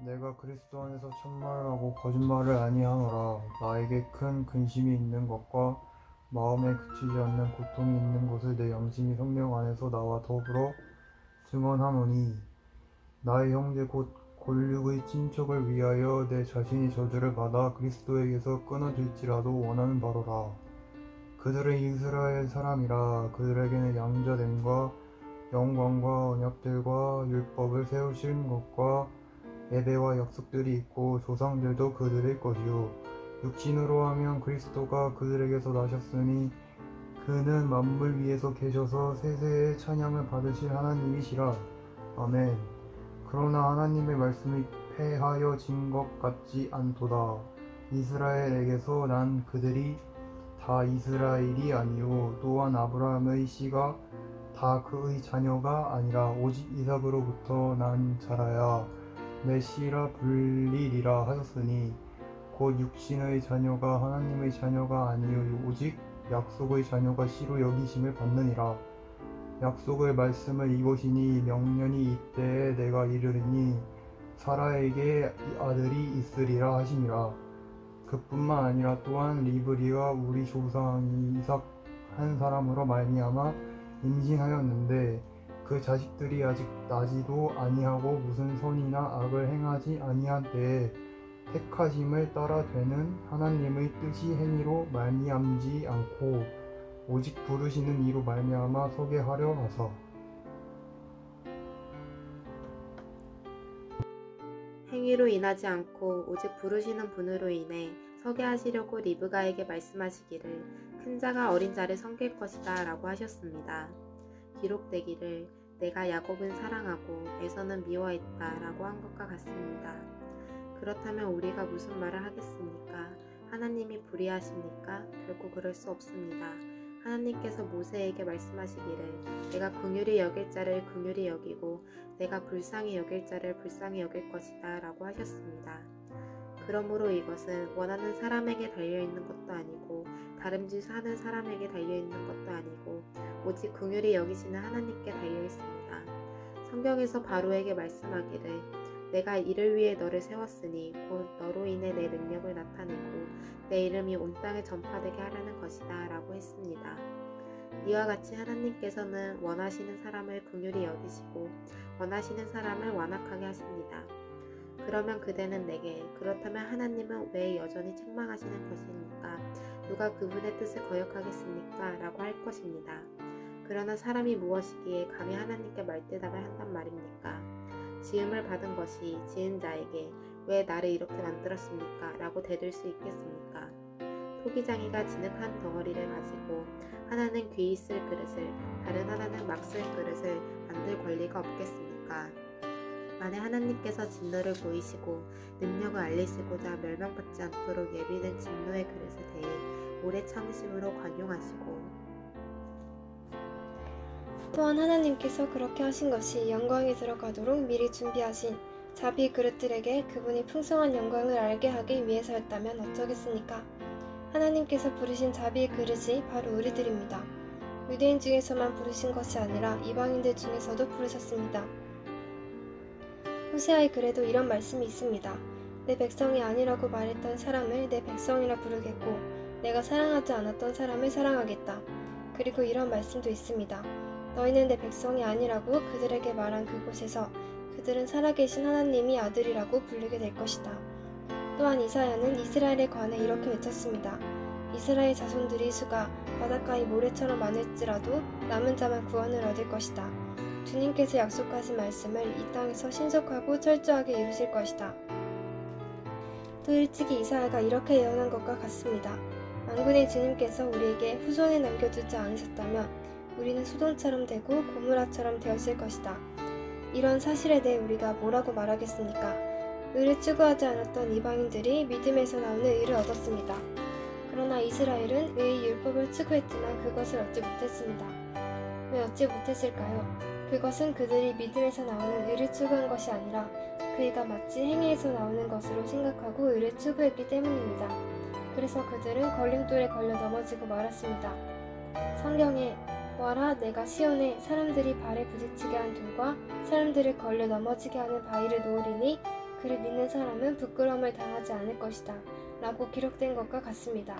내가 그리스도 안에서 참말을 하고 거짓말을 아니하노라. 나에게 큰 근심이 있는 것과 마음에 그치지 않는 고통이 있는 것을 내 양심이 성령 안에서 나와 더불어 증언하노니, 나의 형제 곧 골육의 친척을 위하여 내 자신이 저주를 받아 그리스도에게서 끊어질지라도 원하는 바로라. 그들은 이스라엘 사람이라. 그들에게는 양자됨과 영광과 언약들과 율법을 세우신 것과 예배와 약속들이 있고 조상들도 그들의 것이요 육신으로 하면 그리스도가 그들에게서 나셨으니 그는 만물 위에서 계셔서 세세의 찬양을 받으실 하나님이시라. 아멘. 그러나 하나님의 말씀이 패하여진 것 같지 않도다. 이스라엘에게서 난 그들이 다 이스라엘이 아니요 또한 아브라함의 씨가 다 그의 자녀가 아니라 오직 이삭으로부터 난 자라야 메시라 불리리라 하셨으니, 곧 육신의 자녀가 하나님의 자녀가 아니요 오직 약속의 자녀가 씨로 여기심을 받느니라. 약속의 말씀을 이것이니 명년이 이때에 내가 이르리니 사라에게 아들이 있으리라 하심이라. 그뿐만 아니라 또한 리브리가 우리 조상 이삭 한 사람으로 말미암아 임신하였는데, 그 자식들이 아직 나지도 아니하고 무슨 선이나 악을 행하지 아니한 때에 택하심을 따라 되는 하나님의 뜻이 행위로 말미암지 않고 오직 부르시는 이로 말미암아 서게 하려 하사. 행위로 인하지 않고 오직 부르시는 분으로 인해 서게 하시려고 리브가에게 말씀하시기를 큰 자가 어린 자를 섬길 것이다 라고 하셨습니다. 기록되기를 내가 야곱은 사랑하고 에서는 미워했다 라고 한 것과 같습니다. 그렇다면 우리가 무슨 말을 하겠습니까? 하나님이 불의하십니까? 결코 그럴 수 없습니다. 하나님께서 모세에게 말씀하시기를 내가 긍휼히 여길 자를 긍휼히 여기고 내가 불쌍히 여길 자를 불쌍히 여길 것이다 라고 하셨습니다. 그러므로 이것은 원하는 사람에게 달려있는 것도 아니고 다름질 사는 사람에게 달려있는 것도 아니고 오직 긍휼히 여기시는 하나님께 달려있습니다. 성경에서 바로에게 말씀하기를 내가 이를 위해 너를 세웠으니 곧 너로 인해 내 능력을 나타내고 내 이름이 온 땅에 전파되게 하려는 것이다 라고 했습니다. 이와 같이 하나님께서는 원하시는 사람을 긍휼히 여기시고 원하시는 사람을 완악하게 하십니다. 그러면 그대는 내게 그렇다면 하나님은 왜 여전히 책망하시는 것입니까? 누가 그분의 뜻을 거역하겠습니까? 라고 할 것입니다. 그러나 사람이 무엇이기에 감히 하나님께 말대답을 한단 말입니까? 지음을 받은 것이 지은 자에게 왜 나를 이렇게 만들었습니까? 라고 대들 수 있겠습니까? 토기장이가 진흙 한 덩어리를 가지고 하나는 귀 있을 그릇을 다른 하나는 막 쓸 그릇을 만들 권리가 없겠습니까? 만약 하나님께서 진노를 보이시고 능력을 알리시고자 멸망받지 않도록 예비된 진노의 그릇에 대해 오래 참으심으로 관용하시고 또한 하나님께서 그렇게 하신 것이 영광에 들어가도록 미리 준비하신 자비 그릇들에게 그분이 풍성한 영광을 알게 하기 위해서였다면 어쩌겠습니까? 하나님께서 부르신 자비의 그릇이 바로 우리들입니다. 유대인 중에서만 부르신 것이 아니라 이방인들 중에서도 부르셨습니다. 호세아의 글에도 이런 말씀이 있습니다. 내 백성이 아니라고 말했던 사람을 내 백성이라 부르겠고 내가 사랑하지 않았던 사람을 사랑하겠다. 그리고 이런 말씀도 있습니다. 너희는 내 백성이 아니라고 그들에게 말한 그곳에서 그들은 살아계신 하나님이 아들이라고 부르게 될 것이다. 또한 이사야는 이스라엘에 관해 이렇게 외쳤습니다. 이스라엘 자손들이 수가 바닷가의 모래처럼 많을지라도 남은 자만 구원을 얻을 것이다. 주님께서 약속하신 말씀을 이 땅에서 신속하고 철저하게 이루실 것이다. 또 일찍이 이사야가 이렇게 예언한 것과 같습니다. 만군의 주님께서 우리에게 후손에 남겨두지 않으셨다면 우리는 소돔처럼 되고 고무라처럼 되었을 것이다. 이런 사실에 대해 우리가 뭐라고 말하겠습니까? 의를 추구하지 않았던 이방인들이 믿음에서 나오는 의를 얻었습니다. 그러나 이스라엘은 의의 율법을 추구했지만 그것을 얻지 못했습니다. 왜 얻지 못했을까요? 그것은 그들이 믿음에서 나오는 의를 추구한 것이 아니라 그 의가 마치 행위에서 나오는 것으로 생각하고 의를 추구했기 때문입니다. 그래서 그들은 걸림돌에 걸려 넘어지고 말았습니다. 성경에 보아라 내가 시온에 사람들이 발에 부딪히게 한 돌과 사람들을 걸려 넘어지게 하는 바위를 놓으리니 그를 믿는 사람은 부끄러움을 당하지 않을 것이다. 라고 기록된 것과 같습니다.